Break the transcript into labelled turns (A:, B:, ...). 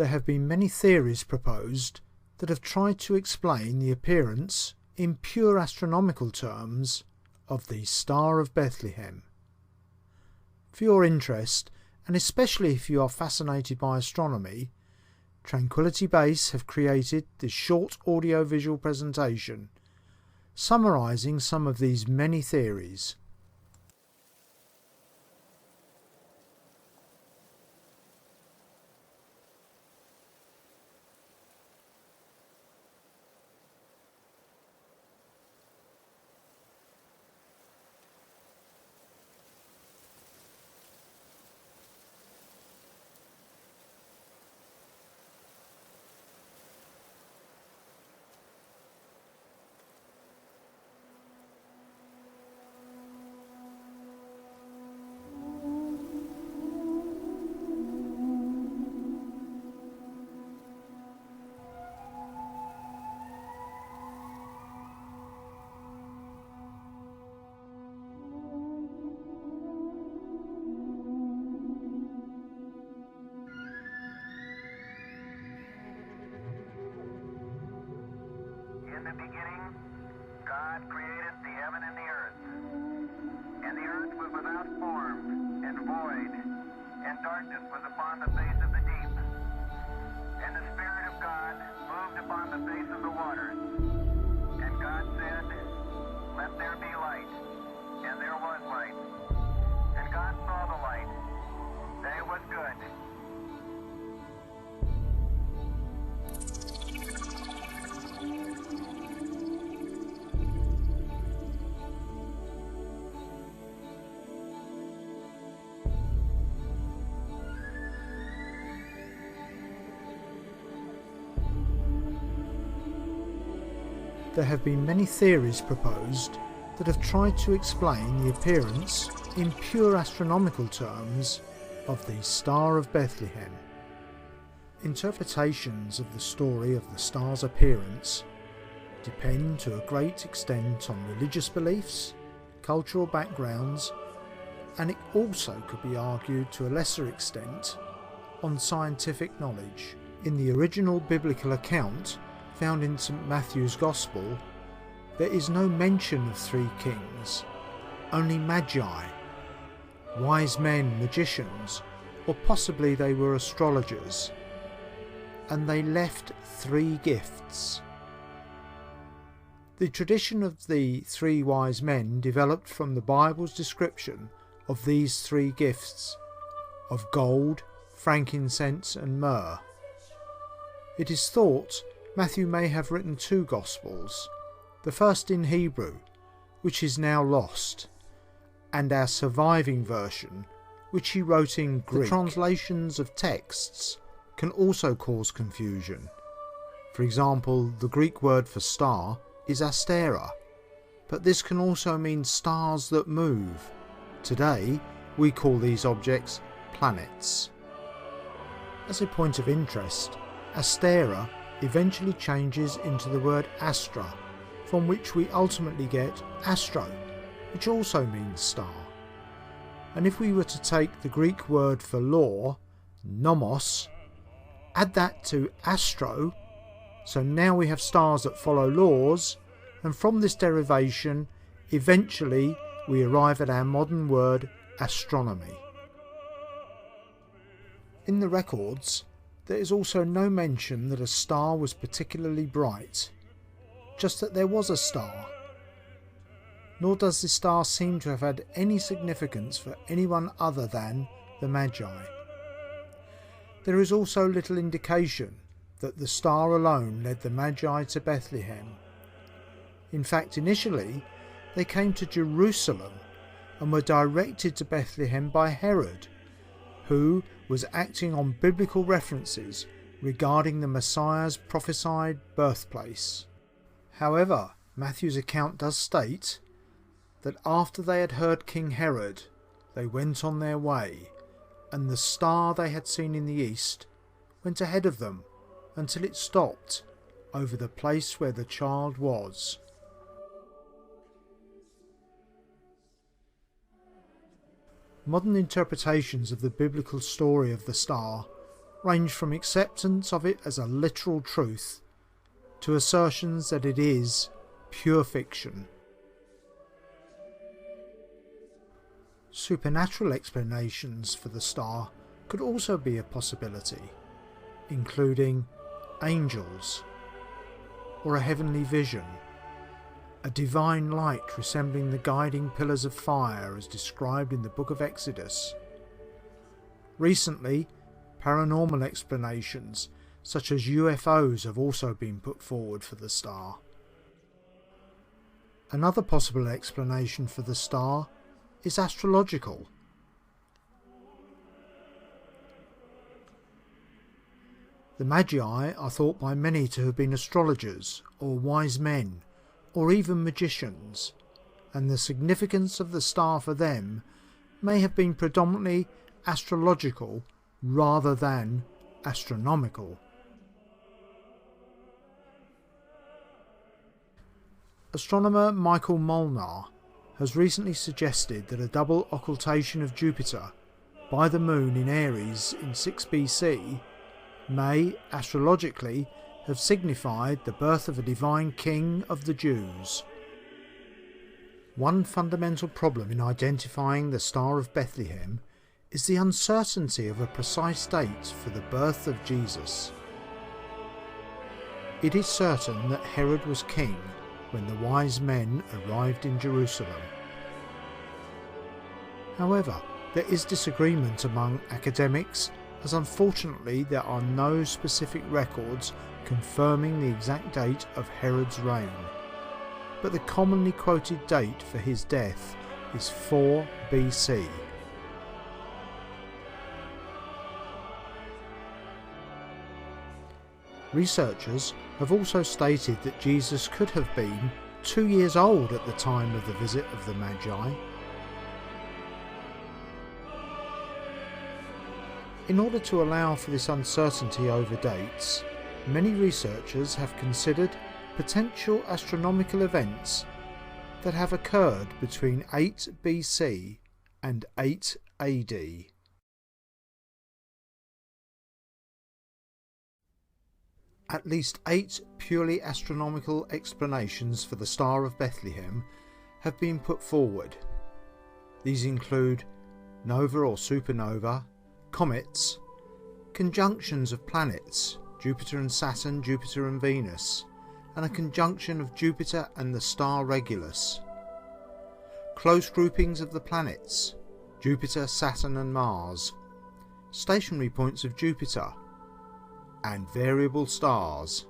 A: There have been many theories proposed that have tried to explain the appearance, in pure astronomical terms, of the Star of Bethlehem. For your interest, and especially if you are fascinated by astronomy, Tranquility Base have created this short audio-visual presentation summarising some of these many theories.
B: In the beginning, God created the heaven and the earth. And the earth was without form and void, and darkness was upon the face of the deep. And the Spirit of God moved upon the face of the waters. And God said, "Let there be light." And there was light. And God saw the light, that it was good.
A: There have been many theories proposed that have tried to explain the appearance, in pure astronomical terms, of the Star of Bethlehem. Interpretations of the story of the star's appearance depend to a great extent on religious beliefs, cultural backgrounds, and it also could be argued to a lesser extent on scientific knowledge. In the original biblical account found in St. Matthew's Gospel, there is no mention of three kings, only magi, wise men, magicians, or possibly they were astrologers, and they left three gifts. The tradition of the three wise men developed from the Bible's description of these three gifts of gold, frankincense and myrrh. It is thought Matthew may have written two Gospels, the first in Hebrew, which is now lost, and our surviving version, which he wrote in Greek. The translations of texts can also cause confusion. For example, the Greek word for star is astera, but this can also mean stars that move. Today, we call these objects planets. As a point of interest, astera eventually changes into the word astra, from which we ultimately get astro, which also means star. And if we were to take the Greek word for law, nomos, add that to astro, so now we have stars that follow laws, and from this derivation, eventually we arrive at our modern word astronomy. In the records, there is also no mention that a star was particularly bright, just that there was a star. Nor does this star seem to have had any significance for anyone other than the Magi. There is also little indication that the star alone led the Magi to Bethlehem. In fact, initially they came to Jerusalem and were directed to Bethlehem by Herod, who was acting on biblical references regarding the Messiah's prophesied birthplace. However, Matthew's account does state that after they had heard King Herod, they went on their way, and the star they had seen in the east went ahead of them until it stopped over the place where the child was. Modern interpretations of the biblical story of the star range from acceptance of it as a literal truth to assertions that it is pure fiction. Supernatural explanations for the star could also be a possibility, including angels, or a heavenly vision, a divine light resembling the guiding pillars of fire as described in the book of Exodus. Recently, paranormal explanations such as UFOs have also been put forward for the star. Another possible explanation for the star is astrological. The Magi are thought by many to have been astrologers or wise men or even magicians, and the significance of the star for them may have been predominantly astrological rather than astronomical. Astronomer Michael Molnar has recently suggested that a double occultation of Jupiter by the Moon in Aries in 6 BC may, astrologically, have signified the birth of a divine king of the Jews. One fundamental problem in identifying the Star of Bethlehem is the uncertainty of a precise date for the birth of Jesus. It is certain that Herod was king when the wise men arrived in Jerusalem. However, there is disagreement among academics, as unfortunately there are no specific records confirming the exact date of Herod's reign, but the commonly quoted date for his death is 4 BC. Researchers have also stated that Jesus could have been 2 years old at the time of the visit of the Magi. In order to allow for this uncertainty over dates, many researchers have considered potential astronomical events that have occurred between 8 BC and 8 AD. At least 8 purely astronomical explanations for the Star of Bethlehem have been put forward. These include nova or supernova, comets, conjunctions of planets, Jupiter and Saturn, Jupiter and Venus, and a conjunction of Jupiter and the star Regulus, close groupings of the planets, Jupiter, Saturn and Mars, stationary points of Jupiter, and variable stars.